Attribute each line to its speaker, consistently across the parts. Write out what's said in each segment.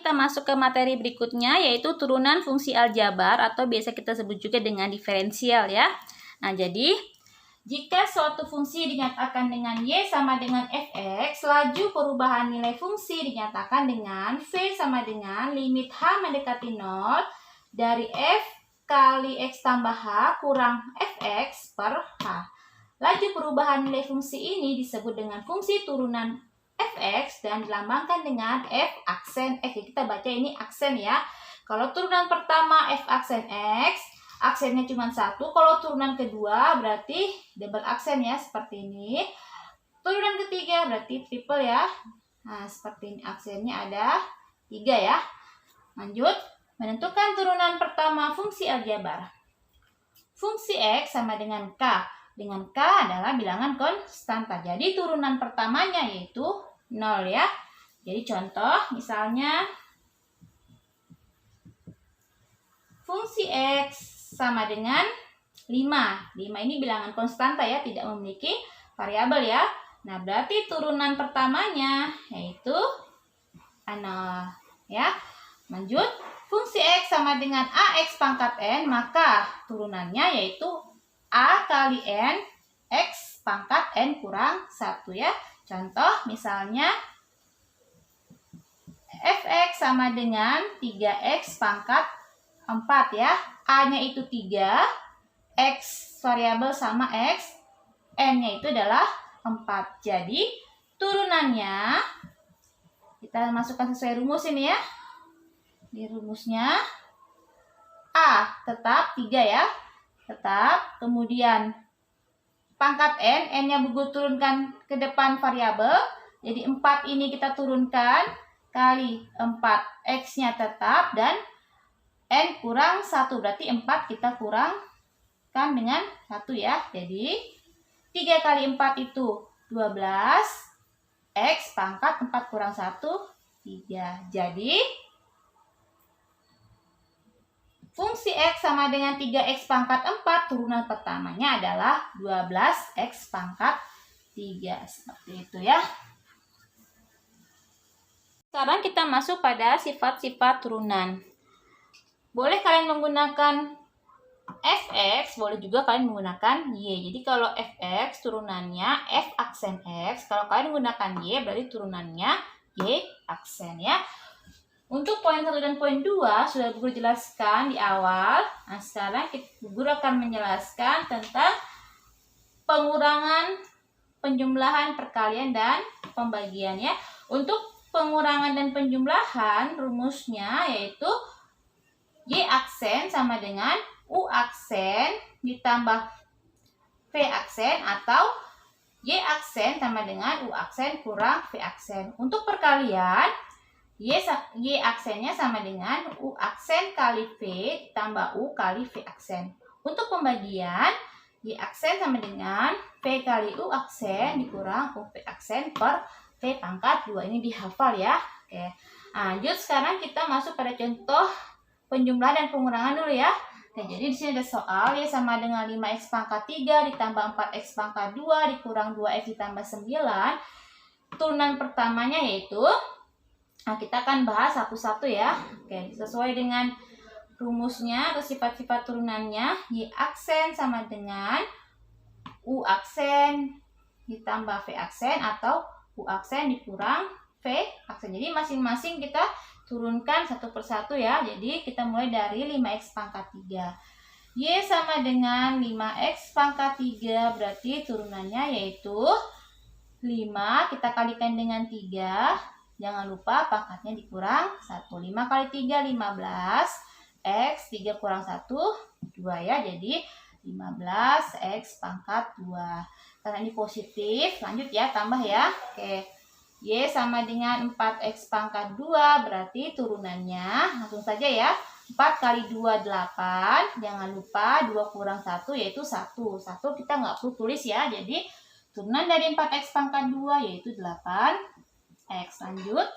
Speaker 1: kita masuk ke materi berikutnya, yaitu turunan fungsi aljabar atau biasa kita sebut juga dengan diferensial ya. Nah, jadi jika suatu fungsi dinyatakan dengan Y sama dengan Fx, laju perubahan nilai fungsi dinyatakan dengan V sama dengan limit H mendekati 0 dari F kali X tambah H kurang Fx per H. Laju perubahan nilai fungsi ini disebut dengan fungsi turunan Fx dan dilambangkan dengan F aksen X. Kita baca ini aksen ya. Kalau turunan pertama F aksen X, aksennya cuma satu. Kalau turunan kedua berarti double aksen ya, seperti ini. Turunan ketiga berarti triple ya. Nah, seperti ini aksennya ada 3 ya. Lanjut, menentukan turunan pertama fungsi aljabar. Fungsi X sama dengan K. Dengan K adalah bilangan konstanta. Jadi turunan pertamanya yaitu 0 ya. Jadi contoh misalnya fungsi X sama dengan 5. 5 ini bilangan konstanta ya, tidak memiliki variabel ya. Nah, berarti turunan pertamanya yaitu 0 ya. Lanjut, fungsi X sama dengan AX pangkat N, maka turunannya yaitu A kali N X pangkat N kurang 1 ya. Contoh misalnya Fx sama dengan 3X pangkat 4 ya. A-nya itu 3, X variabel sama X, N-nya itu adalah 4. Jadi turunannya kita masukkan sesuai rumus ini ya. Di rumusnya A tetap 3 ya. Tetap, kemudian pangkat N, N-nya Gugu turunkan ke depan variabel. Jadi 4 ini kita turunkan kali 4, X-nya tetap dan N kurang 1, berarti 4 kita kurangkan dengan 1 ya. Jadi 3 kali 4 itu 12, X pangkat 4 kurang 1, 3. Jadi fungsi X sama dengan 3X pangkat 4, turunan pertamanya adalah 12X pangkat 3. Seperti itu ya. Sekarang kita masuk pada sifat-sifat turunan. Boleh kalian menggunakan Fx, boleh juga kalian menggunakan Y. Jadi kalau Fx turunannya F aksen X, kalau kalian menggunakan Y berarti turunannya Y aksen ya. Untuk poin 1 dan poin 2 sudah Guru jelaskan di awal. Nah, sekarang Guru akan menjelaskan tentang pengurangan, penjumlahan, perkalian, dan pembagian ya. Untuk pengurangan dan penjumlahan rumusnya yaitu Y aksen sama dengan U aksen ditambah V aksen atau Y aksen sama dengan U aksen kurang V aksen. Untuk perkalian, Y aksennya sama dengan U aksen kali V ditambah U kali V aksen. Untuk pembagian, Y aksen sama dengan V kali U aksen dikurang U V aksen per V pangkat 2. Ini dihafal ya. Oke. Lanjut, sekarang kita masuk pada contoh penjumlahan dan pengurangan dulu ya. Nah, jadi di sini ada soal Y sama dengan 5X pangkat 3 ditambah 4X pangkat 2 dikurang 2X ditambah 9. Turunan pertamanya yaitu, nah kita akan bahas satu-satu ya. Oke, sesuai dengan rumusnya atau sifat-sifat turunannya, Y aksen sama dengan U aksen ditambah V aksen atau U aksen dikurang V aksen. Jadi masing-masing kita turunkan satu persatu ya. Jadi kita mulai dari 5X pangkat 3. Y sama dengan 5X pangkat 3 berarti turunannya yaitu 5. Kita kalikan dengan 3. Jangan lupa pangkatnya dikurang 1. 5 kali 3, 15. X, 3 kurang 1, 2 ya. Jadi 15X pangkat 2. Karena ini positif, lanjut ya, tambah ya. Oke. Y sama dengan 4X pangkat 2, berarti turunannya, langsung saja ya, 4 kali 2, 8, jangan lupa 2 kurang 1 yaitu 1. 1 kita nggak perlu tulis ya, jadi turunan dari 4X pangkat 2 yaitu 8X. Lanjut,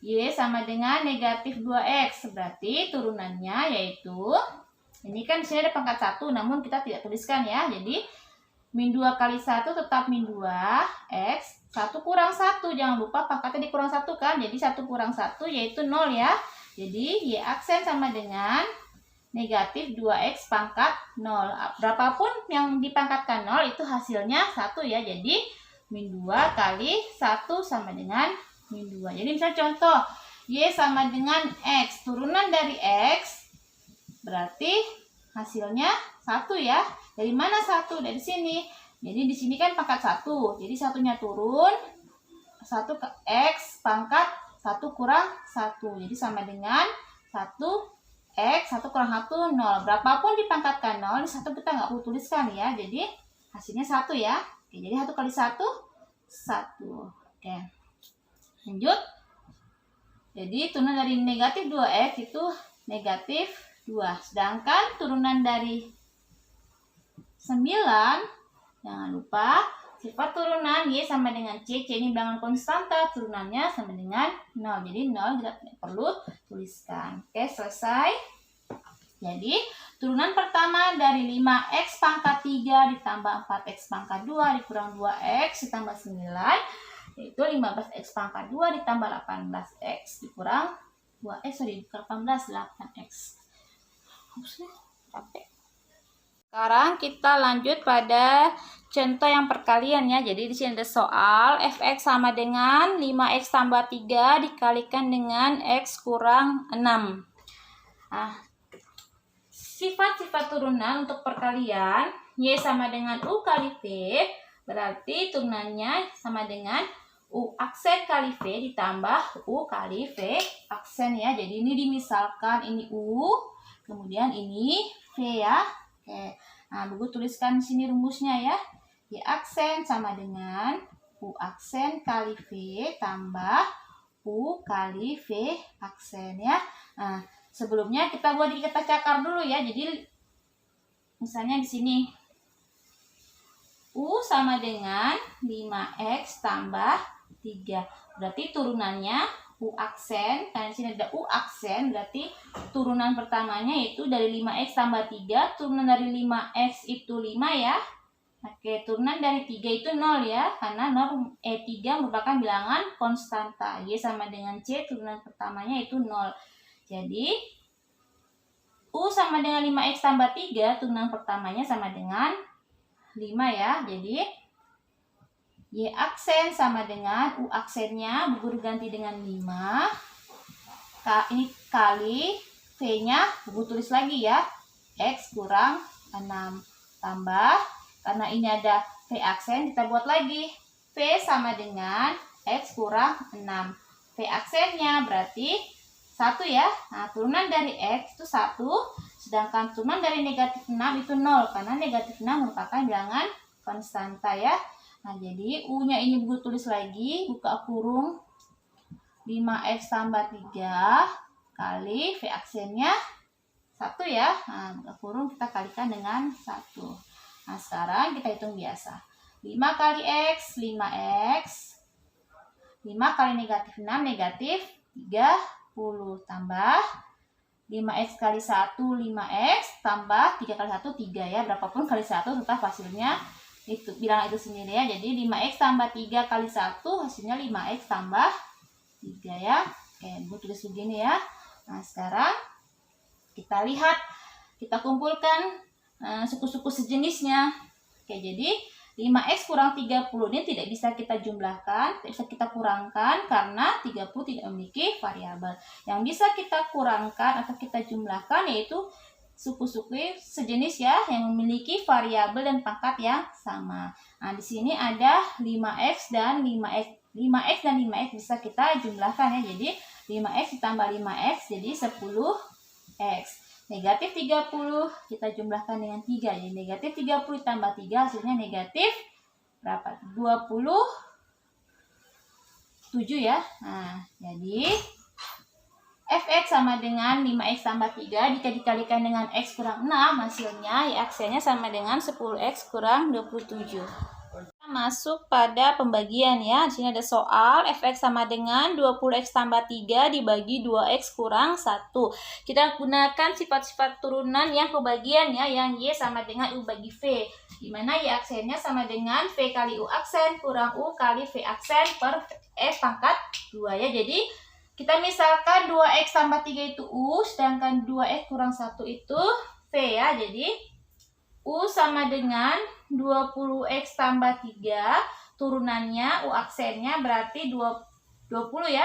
Speaker 1: Y sama dengan negatif 2X, berarti turunannya yaitu, ini kan di sini ada pangkat 1, namun kita tidak tuliskan ya, jadi min 2 kali 1 tetap min 2X. 1 kurang 1, jangan lupa pangkatnya dikurang 1 kan, jadi 1 kurang 1 yaitu 0 ya. Jadi Y aksen sama dengan negatif 2X pangkat 0. Berapapun yang dipangkatkan 0 itu hasilnya 1 ya. Jadi min 2 kali 1 sama dengan min 2. Jadi misalnya contoh, Y sama dengan X. Turunan dari X berarti hasilnya 1 ya. Dari mana 1? Dari sini. Jadi di sini kan pangkat 1. Jadi satunya turun. 1 ke X pangkat 1 kurang 1. Jadi sama dengan 1 X 1 kurang 1, 0. Berapapun dipangkatkan 0, ini 1 kita nggak perlu tuliskan ya. Jadi hasilnya 1 ya. Oke, jadi 1 kali 1, 1. Oke. Lanjut. Jadi turunan dari negatif 2X itu negatif 2. Sedangkan turunan dari 9, jangan lupa sifat turunan Y sama dengan C. C ini bilangan konstanta, turunannya sama dengan 0. Jadi 0 kita tidak perlu tuliskan. Oke, selesai. Jadi turunan pertama dari 5X pangkat 3 ditambah 4X pangkat 2 dikurang 2X ditambah 9, yaitu 15X pangkat 2 ditambah 18X dikurang 2X, bukan 18, 8X. Capek. Sekarang kita lanjut pada contoh yang perkalian ya. Jadi di sini ada soal fx sama dengan 5x tambah 3 dikalikan dengan x kurang 6. Nah, sifat-sifat turunan untuk perkalian y sama dengan u kali v, berarti turunannya sama dengan u aksen kali v ditambah u kali v aksen ya. Jadi ini dimisalkan ini u, kemudian ini v ya. Oke, nah Buku tuliskan di sini rumusnya ya. Y aksen sama dengan U aksen kali V tambah U kali V aksen ya. Nah, sebelumnya kita buat dikata cakar dulu ya. Jadi misalnya di sini U sama dengan 5X tambah 3. Berarti turunannya U aksen, karena di sini ada U aksen, berarti turunan pertamanya itu dari 5X tambah 3, turunan dari 5X itu 5 ya. Oke, turunan dari 3 itu 0 ya, karena 3 merupakan bilangan konstanta. Y sama dengan C, turunan pertamanya itu 0. Jadi, U sama dengan 5X tambah 3, turunan pertamanya sama dengan 5 ya. Jadi, Y aksen sama dengan U aksennya guru ganti dengan 5. Ini kali V-nya guru tulis lagi ya. X kurang 6 tambah, karena ini ada V aksen kita buat lagi. V sama dengan X kurang 6. V aksennya berarti 1 ya. Nah, turunan dari X itu 1. Sedangkan turunan dari negatif 6 itu 0. Karena negatif 6 merupakan bilangan konstanta ya. Nah, jadi U-nya ini Ibu tulis lagi, buka kurung 5X tambah 3 kali V aksennya 1 ya. Nah, buka kurung kita kalikan dengan 1. Nah, sekarang kita hitung biasa. 5 kali X, 5X. 5 kali negatif 6, negatif 30. Tambah 5X kali 1, 5X. Tambah 3 kali 1, 3 ya. Berapapun kali 1 tetap hasilnya itu bilangan itu sendiri ya. Jadi 5X tambah 3 kali 1 hasilnya 5X tambah 3 ya. Oke, Ibu tulis begini ya. Nah, sekarang kita lihat, kita kumpulkan suku-suku sejenisnya. Oke, jadi 5X kurang 30 ini tidak bisa kita jumlahkan, tidak bisa kita kurangkan karena 30 tidak memiliki variabel. Yang bisa kita kurangkan atau kita jumlahkan yaitu suku-suku sejenis ya yang memiliki variabel dan pangkat yang sama. Nah, di sini ada 5X dan 5X. 5X dan 5X bisa kita jumlahkan ya. Jadi 5X ditambah 5X jadi 10X. Negatif 30 kita jumlahkan dengan 3. Jadi negatif 30 ditambah 3 hasilnya negatif berapa? 27 ya. Nah, jadi Fx sama dengan 5x tambah 3 jika dikalikan dengan x kurang 6 hasilnya Y aksennya sama dengan 10x kurang 27. Kita Masuk pada pembagian ya. Di sini ada soal fx sama dengan 20x tambah 3 dibagi 2x kurang 1. Kita gunakan sifat-sifat turunan yang kebagian ya, yang y sama dengan u bagi v. Di mana y aksennya sama dengan v kali u aksen kurang u kali v aksen per f pangkat 2 ya. Jadi kita misalkan 2x tambah 3 itu u, sedangkan 2x kurang 1 itu v ya. Jadi U sama dengan 20x tambah 3, turunannya U aksennya berarti 20 ya.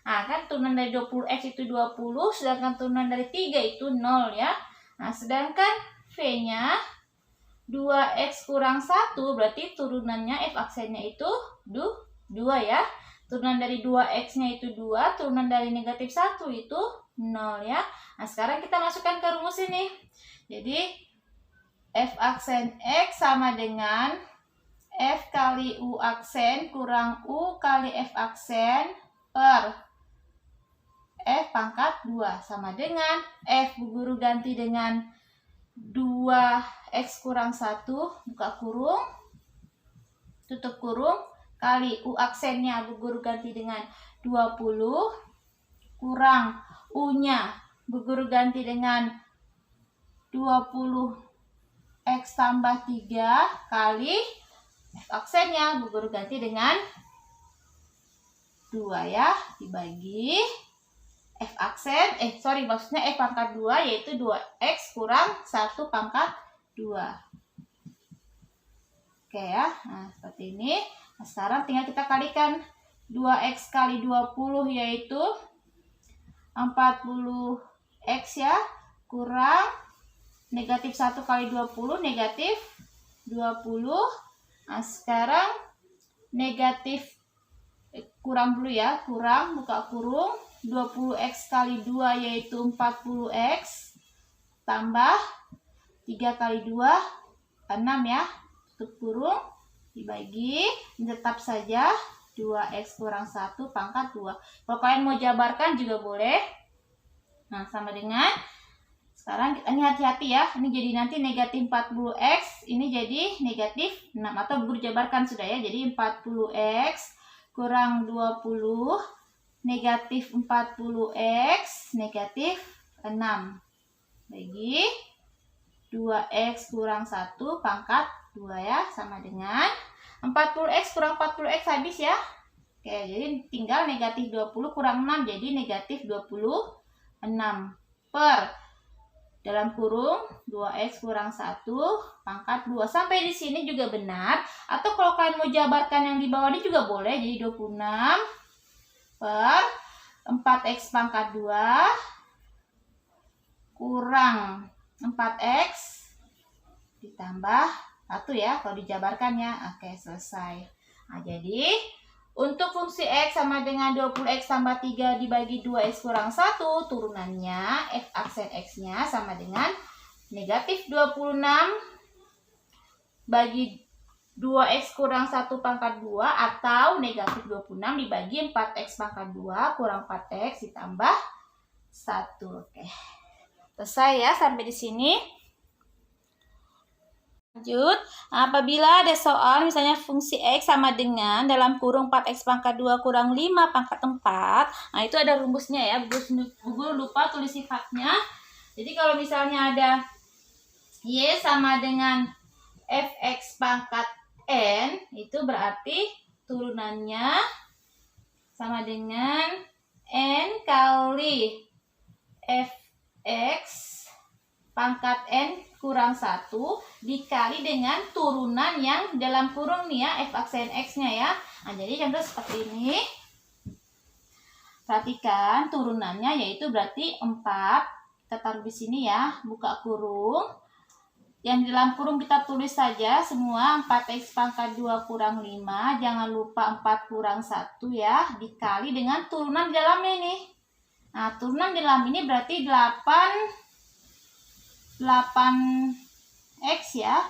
Speaker 1: Nah, kan turunan dari 20x itu 20, sedangkan turunan dari 3 itu 0 ya. Nah, sedangkan V-nya 2x kurang 1, berarti turunannya F aksennya itu 2 ya. Turunan dari 2x-nya itu 2, turunan dari negatif 1 itu 0 ya. Nah, sekarang kita masukkan ke rumus ini. Jadi F aksen X sama dengan F kali U aksen kurang U kali F aksen per F pangkat 2 sama dengan F guru ganti dengan 2X kurang 1 buka kurung tutup kurung kali U aksennya guru ganti dengan 20 kurang U-nya guru ganti dengan 20 X tambah 3 kali F aksennya guru ganti dengan 2 ya, dibagi F aksen, maksudnya F pangkat 2 yaitu 2X kurang 1 pangkat 2. Oke ya, nah seperti ini. Nah, sekarang tinggal kita kalikan 2X kali 20 yaitu 40X ya, kurang negatif 1 kali 20, negatif 20. Nah, sekarang negatif, kurang dulu ya, kurang, buka kurung, 20x kali 2 yaitu 40x, tambah 3 kali 2, 6 ya, tutup kurung, dibagi, tetap saja 2x kurang 1 pangkat 2. Kalau kalian mau jabarkan juga boleh. Nah, sama dengan sekarang ini hati-hati ya, ini jadi nanti negatif 40x, ini jadi negatif 6, atau guru jabarkan sudah ya, jadi 40x kurang 20, negatif 40x, negatif 6, bagi 2x kurang 1 pangkat 2 ya, sama dengan 40x kurang 40x habis ya. Oke, jadi tinggal negatif 20 kurang 6, jadi negatif 26 per dalam kurung 2x kurang 1 pangkat 2. Sampai di sini juga benar. Atau kalau kalian mau jabarkan yang di bawah ini juga boleh. Jadi 26 per 4x pangkat 2 kurang 4x ditambah 1 ya. Kalau dijabarkan ya. Oke, selesai. Nah, jadi untuk fungsi X sama dengan 20X tambah 3 dibagi 2X kurang 1, turunannya F aksen X-nya sama dengan negatif 26 bagi 2X kurang 1 pangkat 2 atau negatif 26 dibagi 4X pangkat 2 kurang 4X ditambah 1. Oke. Selesai ya sampai di sini. Lanjut, apabila ada soal misalnya fungsi X sama dengan dalam kurung 4X pangkat 2 kurang 5 pangkat 4. Nah, itu ada rumusnya ya. Guru lupa tulis sifatnya. Jadi kalau misalnya ada Y sama dengan Fx pangkat N, itu berarti turunannya sama dengan N kali Fx pangkat N kurang 1 dikali dengan turunan yang dalam kurung nih ya, F aksen X-nya ya. Nah, jadi contoh seperti ini. Perhatikan turunannya yaitu berarti 4. Kita taruh di sini ya, buka kurung. Yang dalam kurung kita tulis saja semua 4x pangkat 2 kurang 5. Jangan lupa 4 kurang 1 ya, dikali dengan turunan di dalamnya ini. Nah, turunan di dalam ini berarti 8x ya.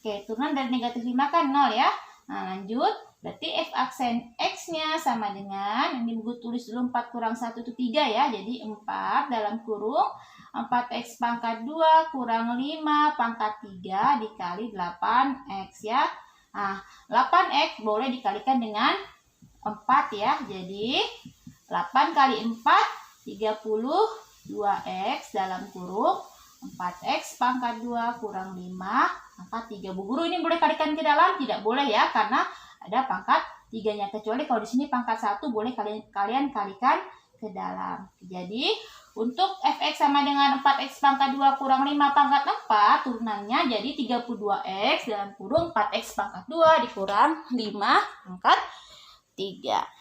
Speaker 1: Oke, turunan dari negatif 5 kan 0 ya. Nah, lanjut. Berarti F aksen X-nya sama dengan, ini gue tulis dulu 4 kurang 1 itu 3 ya. Jadi 4 dalam kurung 4x pangkat 2 kurang 5 pangkat 3 dikali 8x ya. Nah, 8x boleh dikalikan dengan 4 ya. Jadi 8 kali 4 32x dalam kurung 4x pangkat 2 kurang 5 pangkat 3. Bu Guru ini boleh kalikan ke dalam? Tidak boleh ya, karena ada pangkat 3-nya. Kecuali kalau di sini pangkat 1 boleh kalian kalikan ke dalam. Jadi untuk fx sama dengan 4x pangkat 2 kurang 5 pangkat 4, turunannya jadi 32x dalam kurung 4x pangkat 2 dikurang 5 pangkat 3.